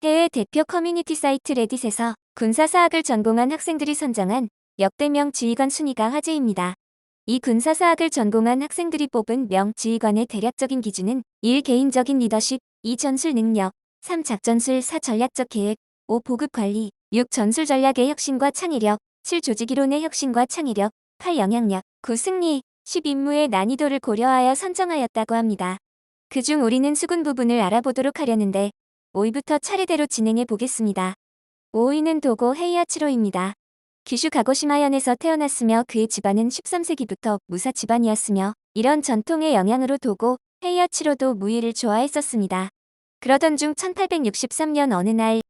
해외 대표 커뮤니티 사이트 레딧에서 군사사학을 전공한 학생들이 선정한 역대명 지휘관 순위가 화제입니다. 이 군사사학을 전공한 학생들이 뽑은 명 지휘관의 대략적인 기준은 1. 개인적인 리더십, 2. 전술 능력, 3. 작전술 4. 전략적 계획, 5. 보급 관리, 6. 전술 전략의 혁신과 창의력, 7. 조직이론의 혁신과 창의력, 8. 영향력, 9. 승리, 10. 임무의 난이도를 고려하여 선정하였다고 합니다. 그중 우리는 수군 부분을 알아보도록 하려는데 5위부터 차례대로 진행해 보겠습니다. 5위는 도고 헤이아치로입니다. 규슈 가고시마현에서 태어났으며 그의 집안은 13세기부터 무사 집안이었으며 이런 전통의 영향으로 도고 헤이아치로도 무예를 좋아했었습니다. 그러던 중 1863년 어느 날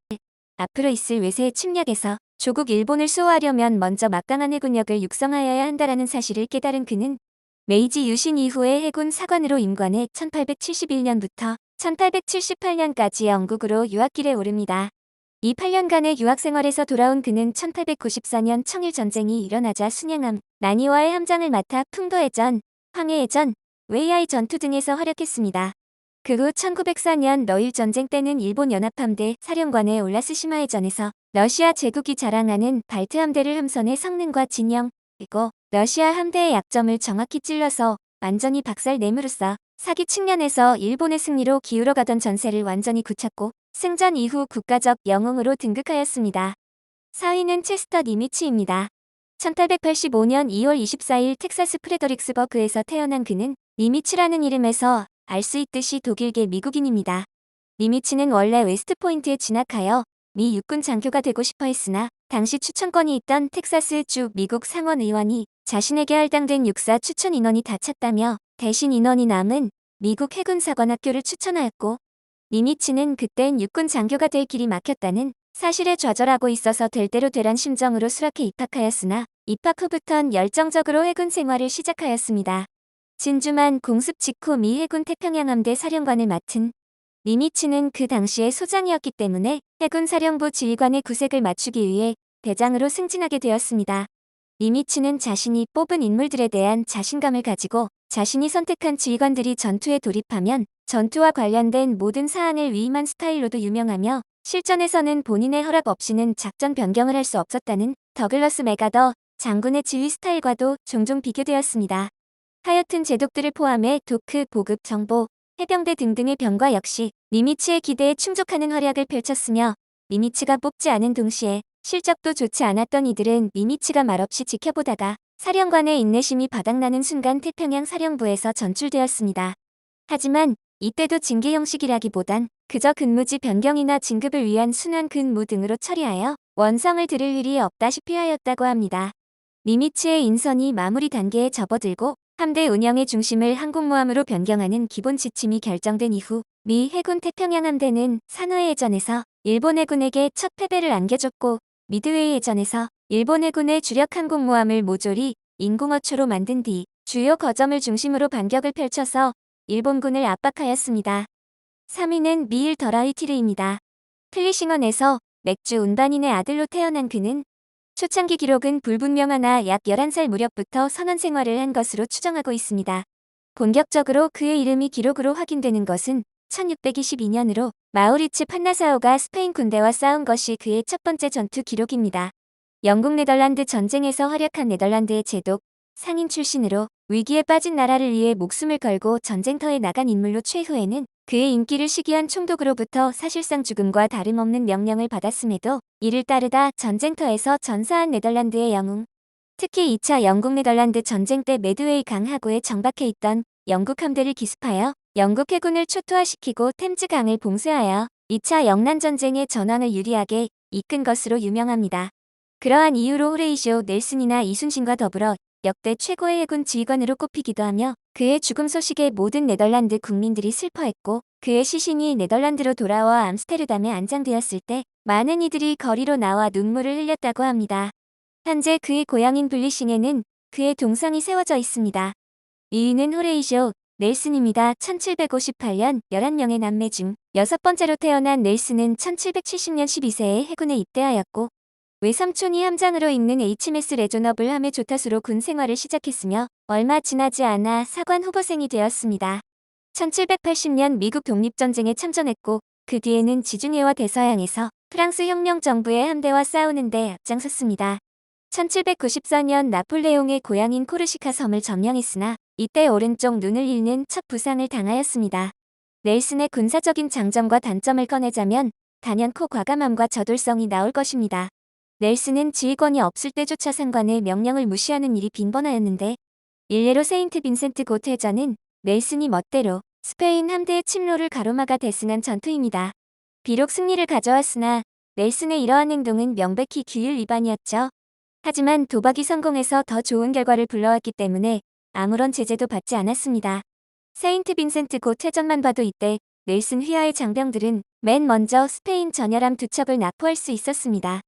앞으로 있을 외세의 침략에서 조국 일본을 수호하려면 먼저 막강한 해군력을 육성하여야 한다라는 사실을 깨달은 그는 메이지 유신 이후에 해군 사관으로 임관해 1871년부터 1878년까지 영국으로 유학길에 오릅니다. 이 8년간의 유학 생활에서 돌아온 그는 1894년 청일전쟁이 일어나자 순양함, 난이와의 함장을 맡아 풍도해전, 황해해전, 웨이아이 전투 등에서 활약했습니다. 그 후 1904년 러일전쟁 때는 일본 연합함대 사령관의 올라스시마해전에서 러시아 제국이 자랑하는 발트 함대를 함선해 성능과 진영, 그리고 러시아 함대의 약점을 정확히 찔러서 완전히 박살내므로써 사기 측면에서 일본의 승리로 기울어가던 전세를 완전히 굳혔고 승전 이후 국가적 영웅으로 등극하였습니다. 4위는 체스터 니미츠입니다. 1885년 2월 24일 텍사스 프레더릭스버그에서 태어난 그는 니미츠라는 이름에서 알 수 있듯이 독일계 미국인입니다. 니미츠는 원래 웨스트포인트에 진학하여 미 육군 장교가 되고 싶어 했으나 당시 추천권이 있던 텍사스주 미국 상원의원이 자신에게 할당된 육사 추천 인원이 다 찼다며 대신 인원이 남은 미국 해군사관학교를 추천하였고 니미츠는 그땐 육군 장교가 될 길이 막혔다는 사실에 좌절하고 있어서 될 대로 되란 심정으로 수락해 입학하였으나 입학 후부턴 열정적으로 해군 생활을 시작하였습니다. 진주만 공습 직후 미 해군 태평양함대 사령관을 맡은 니미츠는 그 당시에 소장이었기 때문에 해군사령부 지휘관의 구색을 맞추기 위해 대장으로 승진하게 되었습니다. 니미츠는 자신이 뽑은 인물들에 대한 자신감을 가지고 자신이 선택한 지휘관들이 전투에 돌입하면 전투와 관련된 모든 사안을 위임한 스타일로도 유명하며 실전에서는 본인의 허락 없이는 작전 변경을 할 수 없었다는 더글러스 맥아더 장군의 지휘 스타일과도 종종 비교되었습니다. 하여튼 제독들을 포함해 도크, 보급, 정보, 해병대 등등의 병과 역시 니미츠의 기대에 충족하는 활약을 펼쳤으며 니미츠가 뽑지 않은 동시에 실적도 좋지 않았던 이들은 니미츠가 말없이 지켜보다가 사령관의 인내심이 바닥나는 순간 태평양 사령부에서 전출되었습니다. 하지만 이때도 징계 형식이라기보단 그저 근무지 변경이나 진급을 위한 순환 근무 등으로 처리하여 원성을 들을 일이 없다시피 하였다고 합니다. 니미츠의 인선이 마무리 단계에 접어들고 함대 운영의 중심을 항공모함으로 변경하는 기본 지침이 결정된 이후 미 해군 태평양 함대는 산호해 해전에서 일본 해군에게 첫 패배를 안겨줬고 미드웨이 해전에서 일본 해군의 주력 항공모함을 모조리 인공어초로 만든 뒤 주요 거점을 중심으로 반격을 펼쳐서 일본군을 압박하였습니다. 3위는 미일 더라이티르입니다. 플리싱언에서 맥주 운반인의 아들로 태어난 그는 초창기 기록은 불분명하나 약 11살 무렵부터 선원 생활을 한 것으로 추정하고 있습니다. 본격적으로 그의 이름이 기록으로 확인되는 것은 1622년으로 마우리츠 판나사오가 스페인 군대와 싸운 것이 그의 첫 번째 전투 기록입니다. 영국 네덜란드 전쟁에서 활약한 네덜란드의 제독, 상인 출신으로 위기에 빠진 나라를 위해 목숨을 걸고 전쟁터에 나간 인물로 최후에는 그의 인기를 시기한 총독으로부터 사실상 죽음과 다름없는 명령을 받았음에도 이를 따르다 전쟁터에서 전사한 네덜란드의 영웅. 특히 2차 영국 네덜란드 전쟁 때 매드웨이 강 하구에 정박해 있던 영국 함대를 기습하여 영국 해군을 초토화시키고 템즈 강을 봉쇄하여 2차 영란전쟁의 전황을 유리하게 이끈 것으로 유명합니다. 그러한 이유로 호레이시오 넬슨이나 이순신과 더불어 역대 최고의 해군 지휘관으로 꼽히기도 하며 그의 죽음 소식에 모든 네덜란드 국민들이 슬퍼했고 그의 시신이 네덜란드로 돌아와 암스테르담에 안장되었을 때 많은 이들이 거리로 나와 눈물을 흘렸다고 합니다. 현재 그의 고향인 블리싱에는 그의 동상이 세워져 있습니다. 2위는 호레이시오 넬슨입니다. 1758년 11명의 남매 중 6번째로 태어난 넬슨은 1770년 12세에 해군에 입대하였고 외삼촌이 함장으로 있는 HMS 레조너블 함의 조타수로 군 생활을 시작했으며 얼마 지나지 않아 사관 후보생이 되었습니다. 1780년 미국 독립전쟁에 참전했고 그 뒤에는 지중해와 대서양에서 프랑스 혁명 정부의 함대와 싸우는 데 앞장섰습니다. 1794년 나폴레옹의 고향인 코르시카 섬을 점령했으나 이때 오른쪽 눈을 잃는 첫 부상을 당하였습니다. 넬슨의 군사적인 장점과 단점을 꺼내자면 단연코 과감함과 저돌성이 나올 것입니다. 넬슨은 지휘권이 없을 때조차 상관의 명령을 무시하는 일이 빈번하였는데 일례로 세인트 빈센트 곶 해전은 넬슨이 멋대로 스페인 함대의 침로를 가로막아 대승한 전투입니다. 비록 승리를 가져왔으나 넬슨의 이러한 행동은 명백히 규율 위반이었죠. 하지만 도박이 성공해서 더 좋은 결과를 불러왔기 때문에 아무런 제재도 받지 않았습니다. 세인트 빈센트 곶 해전만 봐도 이때 넬슨 휘하의 장병들은 맨 먼저 스페인 전열함 2척을 납포할 수 있었습니다.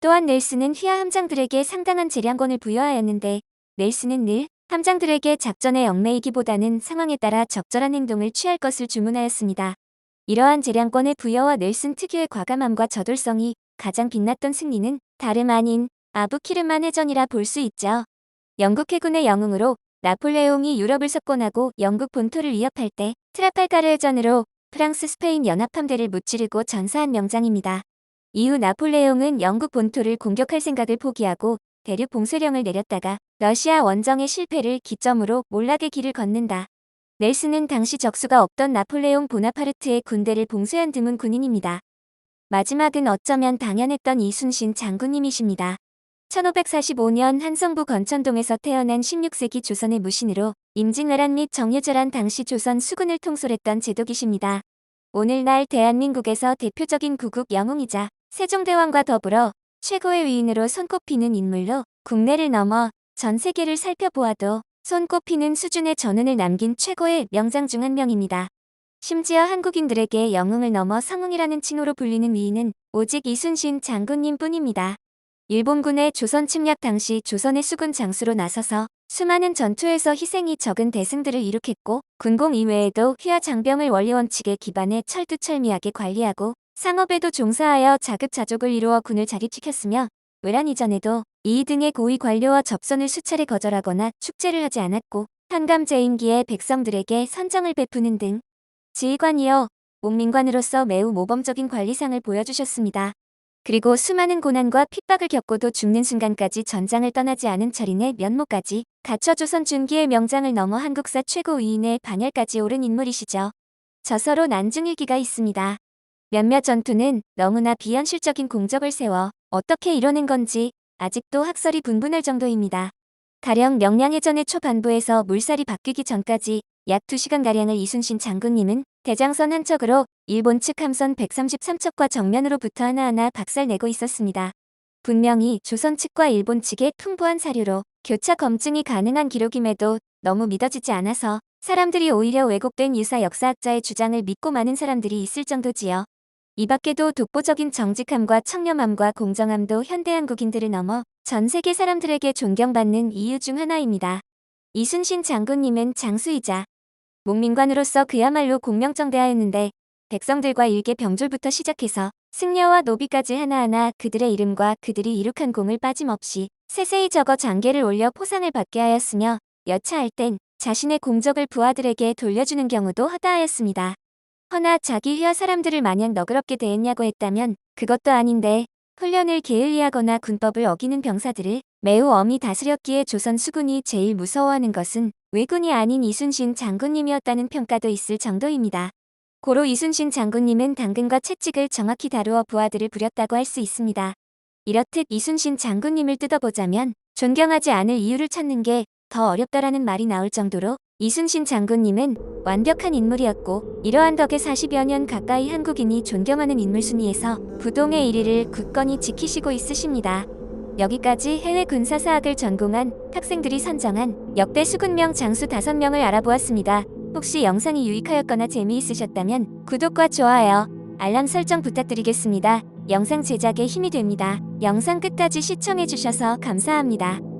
또한 넬슨은 휘하 함장들에게 상당한 재량권을 부여하였는데 넬슨은 늘 함장들에게 작전에 얽매이기보다는 상황에 따라 적절한 행동을 취할 것을 주문하였습니다. 이러한 재량권의 부여와 넬슨 특유의 과감함과 저돌성이 가장 빛났던 승리는 다름 아닌 아부키르만 해전이라 볼 수 있죠. 영국 해군의 영웅으로 나폴레옹이 유럽을 석권하고 영국 본토를 위협할 때 트라팔가르 해전으로 프랑스 스페인 연합함대를 무찌르고 전사한 명장입니다. 이후 나폴레옹은 영국 본토를 공격할 생각을 포기하고 대륙 봉쇄령을 내렸다가 러시아 원정의 실패를 기점으로 몰락의 길을 걷는다. 넬슨은 당시 적수가 없던 나폴레옹 보나파르트의 군대를 봉쇄한 드문 군인입니다. 마지막은 어쩌면 당연했던 이순신 장군님이십니다. 1545년 한성부 건천동에서 태어난 16세기 조선의 무신으로 임진왜란 및 정유절한 당시 조선 수군을 통솔했던 제독이십니다. 오늘날 대한민국에서 대표적인 구국 영웅이자 세종대왕과 더불어 최고의 위인으로 손꼽히는 인물로 국내를 넘어 전 세계를 살펴보아도 손꼽히는 수준의 전운을 남긴 최고의 명장 중 한 명입니다. 심지어 한국인들에게 영웅을 넘어 성웅이라는 칭호로 불리는 위인은 오직 이순신 장군님 뿐입니다. 일본군의 조선 침략 당시 조선의 수군 장수로 나서서 수많은 전투에서 희생이 적은 대승들을 이룩했고 군공 이외에도 휘하 장병을 원리원칙에 기반해 철두철미하게 관리하고 상업에도 종사하여 자급자족을 이루어 군을 자립시켰으며 외란 이전에도 이 등의 고위 관료와 접선을 수차례 거절하거나 축제를 하지 않았고 한감재임기에 백성들에게 선정을 베푸는 등 지휘관이여 목민관으로서 매우 모범적인 관리상을 보여주셨습니다. 그리고 수많은 고난과 핍박을 겪고도 죽는 순간까지 전장을 떠나지 않은 철인의 면모까지 갖춰 조선 중기의 명장을 넘어 한국사 최고 위인의 반열까지 오른 인물이시죠. 저서로 난중일기가 있습니다. 몇몇 전투는 너무나 비현실적인 공적을 세워 어떻게 이뤄낸 건지 아직도 학설이 분분할 정도입니다. 가령 명량해전의 초반부에서 물살이 바뀌기 전까지 약 2시간가량을 이순신 장군님은 대장선 한 척으로 일본 측 함선 133척과 정면으로부터 하나하나 박살내고 있었습니다. 분명히 조선 측과 일본 측의 풍부한 사료로 교차 검증이 가능한 기록임에도 너무 믿어지지 않아서 사람들이 오히려 왜곡된 유사 역사학자의 주장을 믿고 많은 사람들이 있을 정도지요. 이 밖에도 독보적인 정직함과 청렴함과 공정함도 현대 한국인들을 넘어 전 세계 사람들에게 존경받는 이유 중 하나입니다. 이순신 장군님은 장수이자 목민관으로서 그야말로 공명정대하였는데 백성들과 일개 병졸부터 시작해서 승려와 노비까지 하나하나 그들의 이름과 그들이 이룩한 공을 빠짐없이 세세히 적어 장계를 올려 포상을 받게 하였으며 여차할 땐 자신의 공적을 부하들에게 돌려주는 경우도 허다하였습니다. 허나 자기 휘하 사람들을 마냥 너그럽게 대했냐고 했다면 그것도 아닌데 훈련을 게을리하거나 군법을 어기는 병사들을 매우 엄히 다스렸기에 조선 수군이 제일 무서워하는 것은 왜군이 아닌 이순신 장군님이었다는 평가도 있을 정도입니다. 고로 이순신 장군님은 당근과 채찍을 정확히 다루어 부하들을 부렸다고 할 수 있습니다. 이렇듯 이순신 장군님을 뜯어보자면 존경하지 않을 이유를 찾는 게 더 어렵다라는 말이 나올 정도로 이순신 장군님은 완벽한 인물이었고 이러한 덕에 40여 년 가까이 한국인이 존경하는 인물 순위에서 부동의 1위를 굳건히 지키시고 있으십니다. 여기까지 해외 군사사학을 전공한 학생들이 선정한 역대 수군명 장수 5명을 알아보았습니다. 혹시 영상이 유익하였거나 재미있으셨다면 구독과 좋아요, 알람 설정 부탁드리겠습니다. 영상 제작에 힘이 됩니다. 영상 끝까지 시청해주셔서 감사합니다.